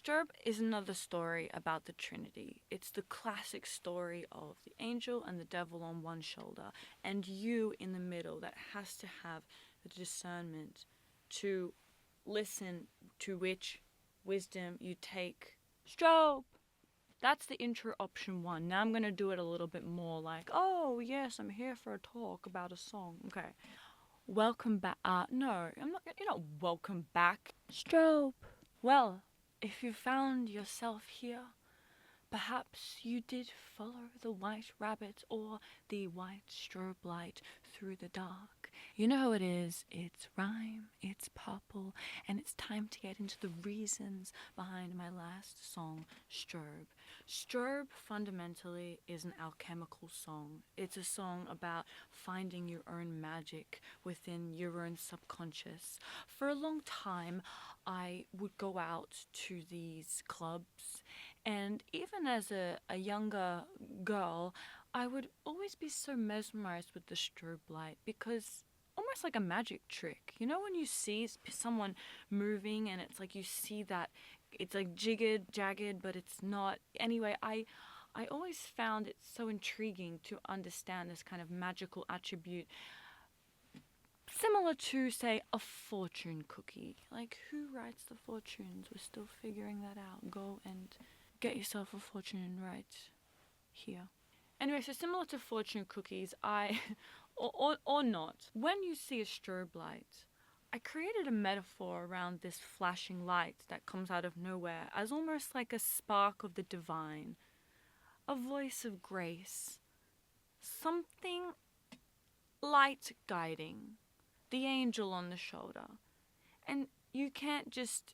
Strobe is another story about the Trinity. It's the classic story of the angel and the devil on one shoulder, and you in the middle that has to have the discernment to listen to which wisdom you take. Strobe! That's the intro option 1. Now I'm going to do it a little bit more like, oh yes, I'm here for a talk about a song. Okay. Welcome back. No, you're not welcome back. Strobe. Well, if you found yourself here, perhaps you did follow the white rabbit or the white strobe light through the dark. You know how it is. It's rhyme, it's purple, and it's time to get into the reasons behind my last song, Strobe. Strobe fundamentally is an alchemical song. It's a song about finding your own magic within your own subconscious. For a long time, I would go out to these clubs, and even as a younger girl, I would always be so mesmerized with the strobe light because almost like a magic trick. You know when you see someone moving and it's like you see that it's like jagged, but it's not. Anyway, I always found it so intriguing to understand this kind of magical attribute. Similar to, say, a fortune cookie. Like, who writes the fortunes? We're still figuring that out. Go and get yourself a fortune right here. Anyway, so similar to fortune cookies, or not, when you see a strobe light, I created a metaphor around this flashing light that comes out of nowhere as almost like a spark of the divine, a voice of grace, something light guiding, the angel on the shoulder. And you can't just,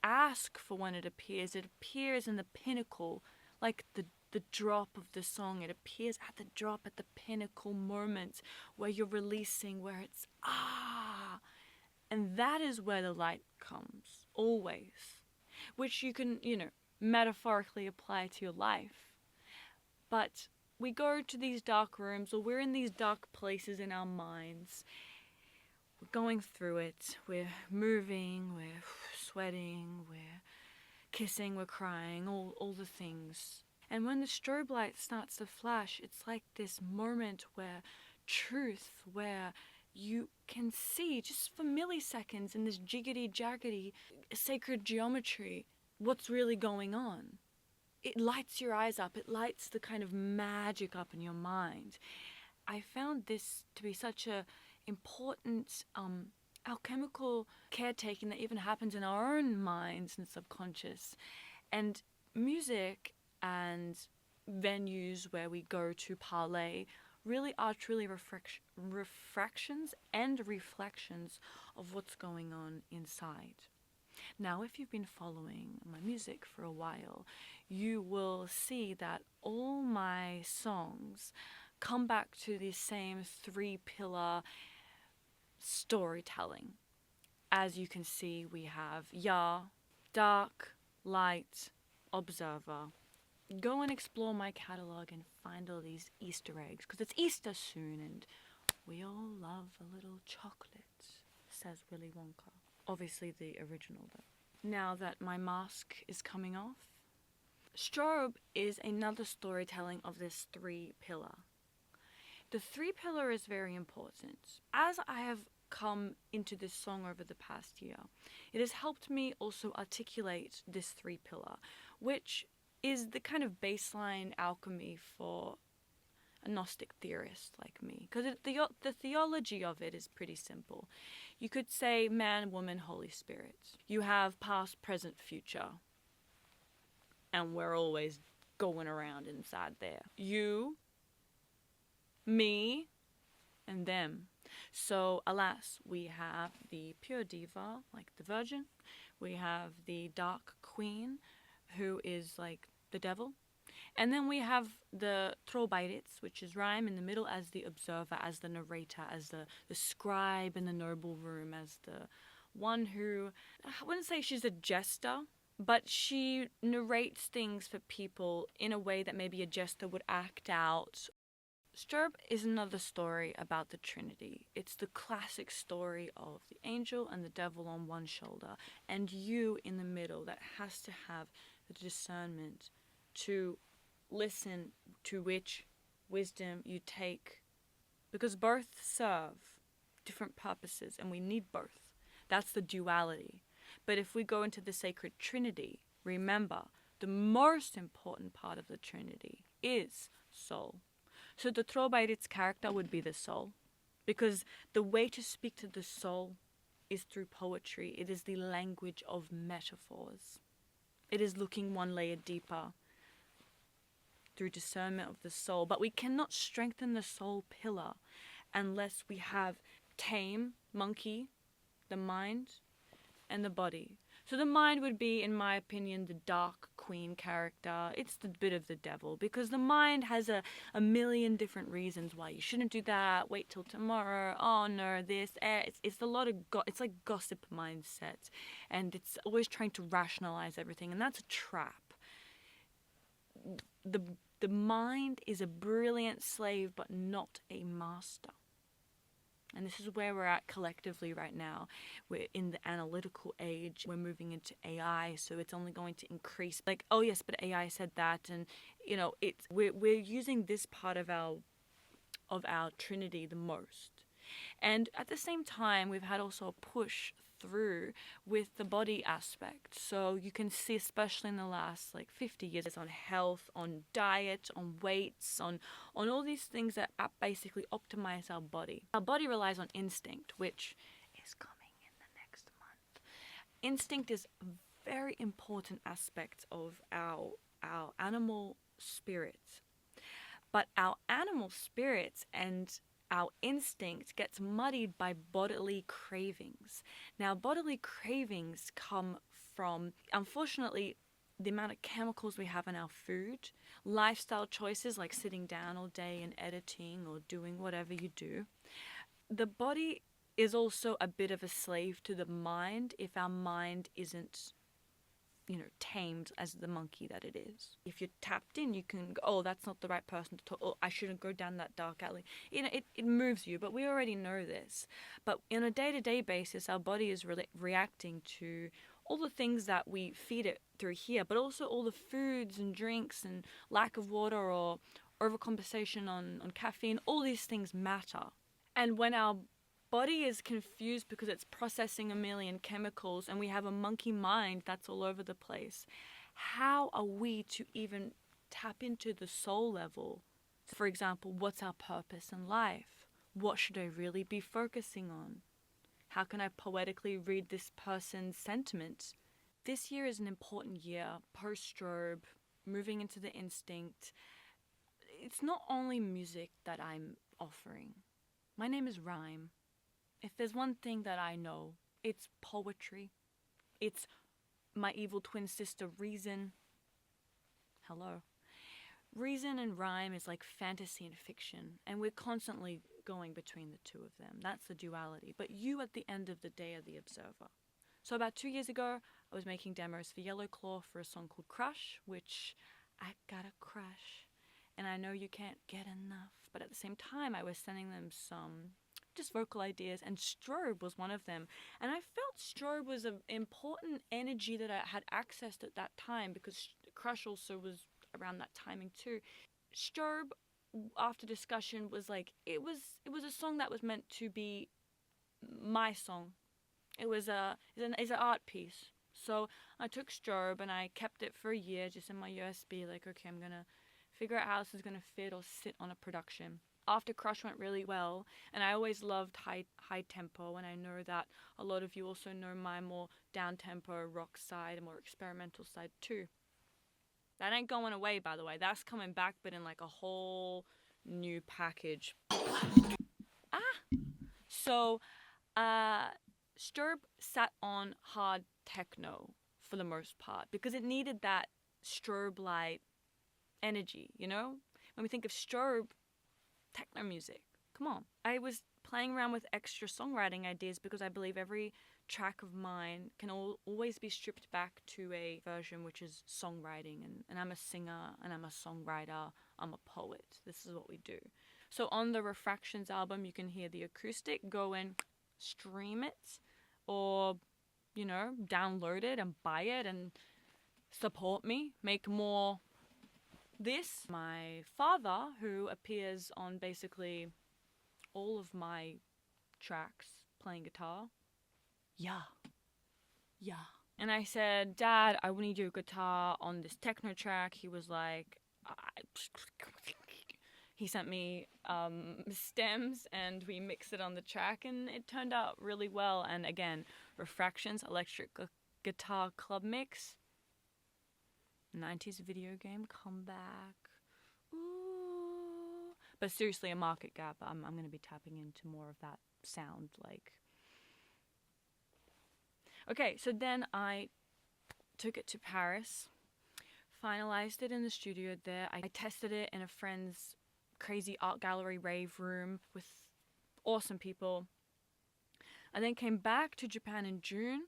ask for when it appears. It appears in the pinnacle, like the drop of the song. It appears at the drop, at the pinnacle moment where you're releasing, where it's and that is where the light comes, always, which you can, metaphorically apply to your life. But we go to these dark rooms, or we're in these dark places in our minds. We're going through it. We're moving, we're sweating, we're kissing, we're crying, all the things. And when the strobe light starts to flash, it's like this moment where truth, where you can see just for milliseconds in this jiggity-jaggedy sacred geometry what's really going on. It lights your eyes up. It lights the kind of magic up in your mind. I found this to be such a important alchemical caretaking that even happens in our own minds and subconscious. And music and venues where we go to parlay really are truly refractions and reflections of what's going on inside. Now, if you've been following my music for a while, you will see that all my songs come back to the same 3-pillar storytelling. As you can see, we have dark, light, observer. Go and explore my catalog and find all these Easter eggs, because it's Easter soon and we all love a little chocolate, says Willy Wonka. Obviously the original though. Now that my mask is coming off, Strobe is another storytelling of this 3-pillar. The 3-pillar is very important. As I have come into this song over the past year, it has helped me also articulate this 3-pillar, which is the kind of baseline alchemy for a Gnostic theorist like me, because the theology of it is pretty simple. You could say man, woman, Holy Spirit. You have past, present, future, and we're always going around inside there. You, me, and them. So, alas, we have the pure diva, like the Virgin. We have the dark queen, who is like the devil. And then we have the trobairits, which is rhyme in the middle, as the observer, as the narrator, as the scribe in the noble room, as the one who, I wouldn't say she's a jester, but she narrates things for people in a way that maybe a jester would act out. Strobe is another story about the Trinity. It's the classic story of the angel and the devil on one shoulder, and you in the middle that has to have the discernment to listen to which wisdom you take, because both serve different purposes and we need both. That's the duality. But if we go into the sacred Trinity, remember, the most important part of the Trinity is soul. So the STROBE character would be the soul, because the way to speak to the soul is through poetry. It is the language of metaphors. It is looking one layer deeper through discernment of the soul. But we cannot strengthen the soul pillar unless we have tame, monkey, the mind, and the body. So the mind would be, in my opinion, the dark queen character. It's the bit of the devil, because the mind has a million different reasons why you shouldn't do that, wait till tomorrow, oh no, this, it's a lot of, it's like gossip mindset, and it's always trying to rationalize everything, and that's a trap. The mind is a brilliant slave, but not a master. And this is where we're at collectively right now. We're in the analytical age. We're moving into AI, so it's only going to increase. Like, oh yes, but AI said that, and you know, we're using this part of our Trinity the most. And at the same time, we've had also a push through with the body aspect. So you can see, especially in the last 50 years, on health, on diet, on weights, on all these things that basically optimize our body. Our body relies on instinct, which is coming in the next month. Instinct is a very important aspect of our animal spirits. But our animal spirits and our instinct gets muddied by bodily cravings. Now, bodily cravings come from, unfortunately, the amount of chemicals we have in our food, lifestyle choices like sitting down all day and editing or doing whatever you do. The body is also a bit of a slave to the mind if our mind isn't tamed as the monkey that it is. If you're tapped in, you can go, oh, that's not the right person to talk, oh, I shouldn't go down that dark alley. It moves you, but we already know this. But on a day-to-day basis, our body is really reacting to all the things that we feed it through here, but also all the foods and drinks and lack of water or overcompensation on caffeine. All these things matter. And when our body is confused because it's processing a million chemicals and we have a monkey mind that's all over the place, how are we to even tap into the soul level? For example, what's our purpose in life? What should I really be focusing on? How can I poetically read this person's sentiment? This year is an important year, post-strobe, moving into the instinct. It's not only music that I'm offering. My name is Rhyme. If there's one thing that I know, it's poetry. It's my evil twin sister, Reason. Hello. Reason and rhyme is like fantasy and fiction, and we're constantly going between the two of them. That's the duality. But you, at the end of the day, are the observer. So about 2 years ago, I was making demos for Yellow Claw for a song called Crush, which I got a crush, and I know you can't get enough. But at the same time, I was sending them some just vocal ideas, and strobe was one of them. And I felt strobe was an important energy that I had accessed at that time, because Crush also was around that timing too. Strobe, after discussion, was like, it was a song that was meant to be my song. It's an art piece. So I took strobe and I kept it for a year just in my USB, like, okay, I'm gonna figure out how this is gonna fit or sit on a production. After Crush went really well, and I always loved high tempo, and I know that a lot of you also know my more down tempo rock side and more experimental side too. That ain't going away, by the way. That's coming back, but in like a whole new package. So Strobe sat on hard techno for the most part, because it needed that strobe light energy, you know? When we think of strobe, techno music, come on. I was playing around with extra songwriting ideas, because I believe every track of mine can always be stripped back to a version which is songwriting, and I'm a singer and I'm a songwriter, I'm a poet. This is what we do. So on the Refractions album, you can hear the acoustic. Go and stream it, or, you know, download it and buy it and support me. Make more this. My father, who appears on basically all of my tracks playing guitar. Yeah. And I said, Dad, I need your guitar on this techno track. He was like, he sent me stems and we mixed it on the track and it turned out really well. And again, Refractions electric guitar club mix. 90s video game comeback. Ooh. But seriously, a market gap. I'm going to be tapping into more of that sound, like. Okay, so then I took it to Paris, finalized it in the studio there. I tested it in a friend's crazy art gallery rave room with awesome people. I then came back to Japan in June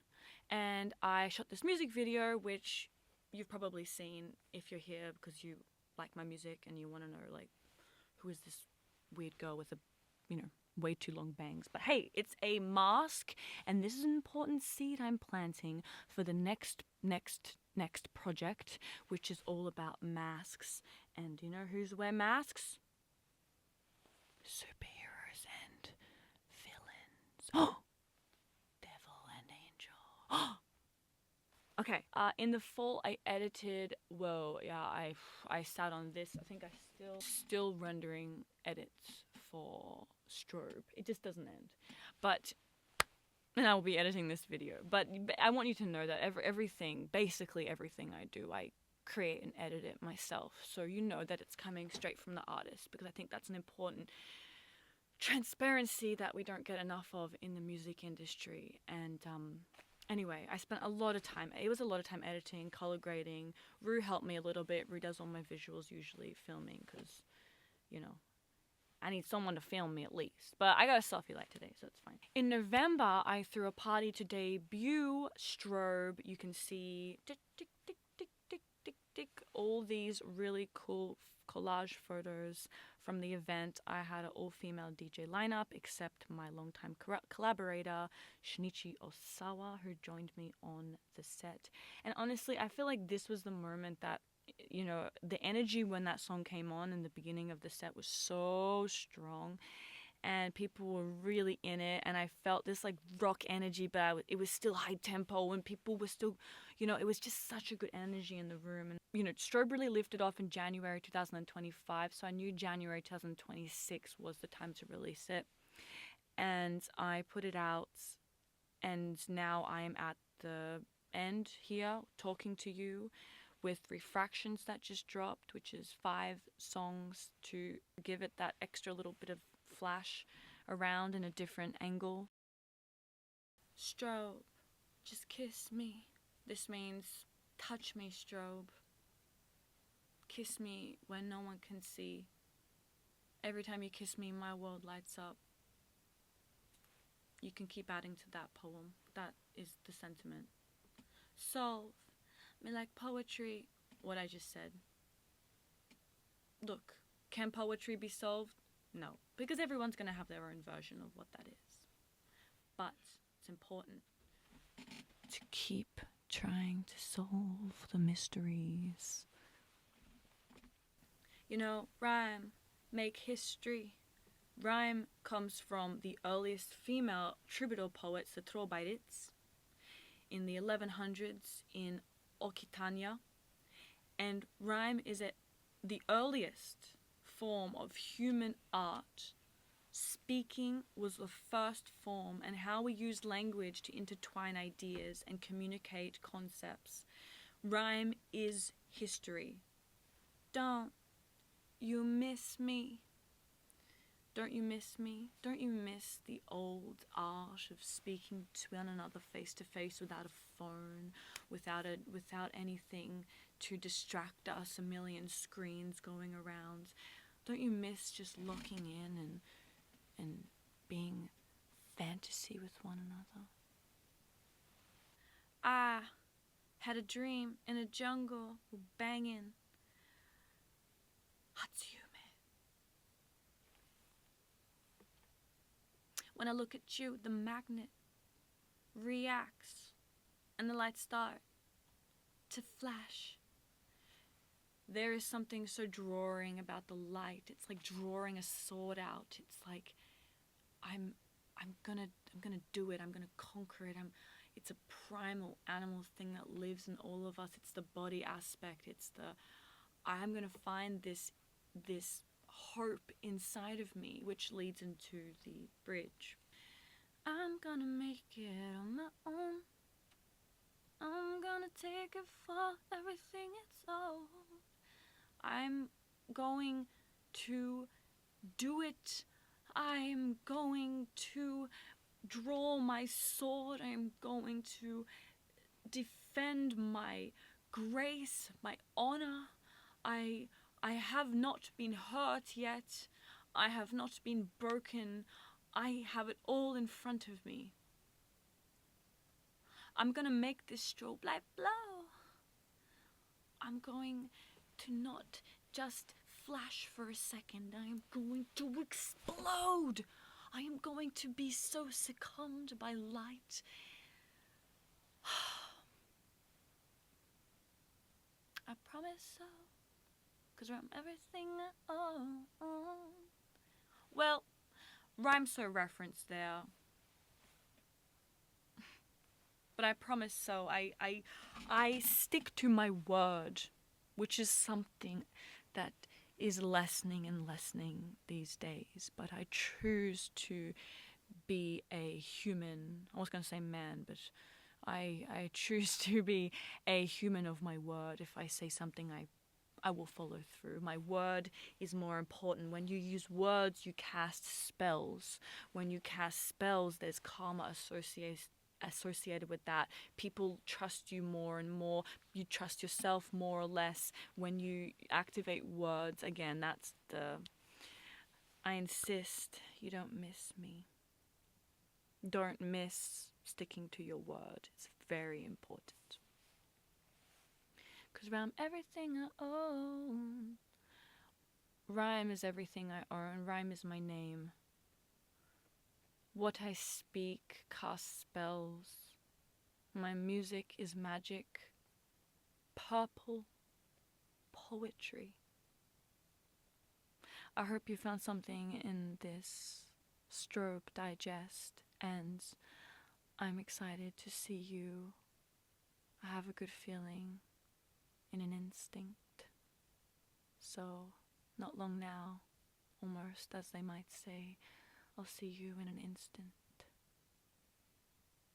and I shot this music video, which you've probably seen if you're here because you like my music and you want to know, like, who is this weird girl with a, you know, way too long bangs. But hey, it's a mask, and this is an important seed I'm planting for the next project, which is all about masks. And you know who's wear masks? Superheroes and villains. Oh, devil and angel. Okay, in the fall I edited, I sat on this. I think I still rendering edits for Strobe. It just doesn't end. And I will be editing this video. But I want you to know that basically everything I do, I create and edit it myself. So you know that it's coming straight from the artist, because I think that's an important transparency that we don't get enough of in the music industry. And anyway, I spent a lot of time. It was a lot of time editing, color grading. Rue helped me a little bit. Rue does all my visuals, usually filming, because, you know, I need someone to film me at least. But I got a selfie light today, so it's fine. In November, I threw a party to debut Strobe. You can see tick, tick, tick, tick, tick, tick, tick, all these really cool collage photos from the event. I had an all-female DJ lineup, except my longtime collaborator, Shinichi Osawa, who joined me on the set. And honestly, I feel like this was the moment that, you know, the energy when that song came on in the beginning of the set was so strong and people were really in it, and I felt this like rock energy, but it was still high tempo and people were still, you know, it was just such a good energy in the room. And, you know, Strobe really lifted off in January 2025, so I knew January 2026 was the time to release it. And I put it out, and now I am at the end here talking to you with Refractions that just dropped, which is 5 songs to give it that extra little bit of flash around in a different angle. Strobe, just kiss me. This means touch me, Strobe. Kiss me when no one can see. Every time you kiss me, my world lights up. You can keep adding to that poem. That is the sentiment. Solve me like poetry. What I just said. Look, can poetry be solved? No, because everyone's going to have their own version of what that is. But it's important to keep trying to solve the mysteries. You know, rhyme, make history. Rhyme comes from the earliest female troubadour poets, the Trobaites, in the 1100s in Occitania. And rhyme is the earliest form of human art. Speaking was the first form, and how we used language to intertwine ideas and communicate concepts. Rhyme is history. Don't you miss me? Don't you miss me? Don't you miss the old art of speaking to one another face to face without a phone, without anything to distract us, a million screens going around? Don't you miss just locking in and being fantasy with one another? I had a dream in a jungle banging Hatsume. When I look at you, the magnet reacts and the lights start to flash. There is something so drawing about the light. It's like drawing a sword out. It's like I'm gonna do it. I'm gonna conquer it. It's a primal animal thing that lives in all of us. It's the body aspect. It's the I'm gonna find this hope inside of me, which leads into the bridge. I'm gonna make it on my own. I'm gonna take it for everything it's all. I'm going to do it. I'm going to draw my sword. I'm going to defend my grace, my honor. I have not been hurt yet. I have not been broken. I have it all in front of me. I'm gonna make this strobe light blow. I'm going to not just flash for a second. I am going to explode. I am going to be so succumbed by light. I promise so. 'Cause I'm everything I own. Well, rhymes so referenced there. But I promise so. I stick to my word, which is something that is lessening and lessening these days. But I choose to be a human. I was going to say man, but I choose to be a human of my word. If I say something, I will follow through. My word is more important. When you use words, you cast spells. When you cast spells, there's karma associated with that. People trust you more and more. You trust yourself more or less. When you activate words, again, that's I insist you don't miss me. Don't miss sticking to your word. It's very important. 'Cause I'm everything I own. Rhyme is everything I own. Rhyme is my name. What I speak casts spells. My music is magic. Purple poetry. I hope you found something in this Strobe Digest, and I'm excited to see you. I have a good feeling in an instinct. So, not long now, almost as they might say, I'll see you in an instant.